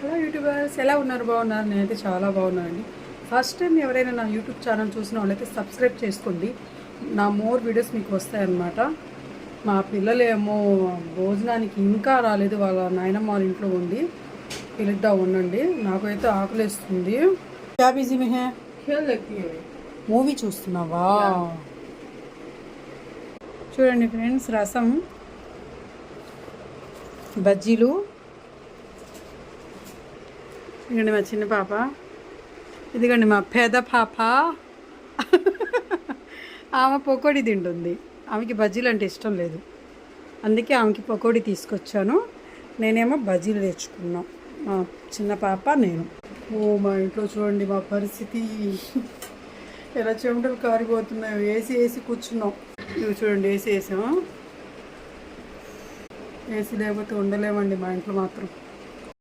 Hello YouTubers, ఎలా ఉన్నారు? బాగున్నారు? నేనైతే చాలా బాగున్నానండి. ఫస్ట్ టైం ఎవరైనా నా యూట్యూబ్ ఛానల్ చూసిన వాళ్ళైతే సబ్స్క్రైబ్ చేసుకోండి. నా మోర్ వీడియోస్ మీకు వస్తాయన్నమాట. మా పిల్లలేమో భోజనానికి ఇంకా రాలేదు, వాళ్ళ నాయనమ్మ వాళ్ళ ఇంట్లో ఉంది. పిలుద్దా ఉండండి, నాకైతే ఆకలిస్తుంది. క్యా బిజీ మే హై? మూవీ చూస్తున్నావా? చూడండి ఫ్రెండ్స్, రసం, బజ్జీలు. ఇదిగండి మా చిన్న పాప, ఇదిగండి మా పెద్ద పాప. ఆమె పకోడీ తింటుంది. ఆమెకి బజ్జీలు అంటే ఇష్టం లేదు, అందుకే ఆమెకి పకోడీ తీసుకొచ్చాను. నేనేమో బజ్జీలు తెచ్చుకున్నాం, మా చిన్న పాప నేను. ఓ మా ఇంట్లో చూడండి మా పరిస్థితి, ఎలా చెమటలు కారిపోతున్నాయో. ఏసీ వేసి కూర్చున్నాం. ఇవి చూడండి, ఏసీ వేసాము. ఏసీ లేకపోతే ఉండలేమండి మా ఇంట్లో మాత్రం.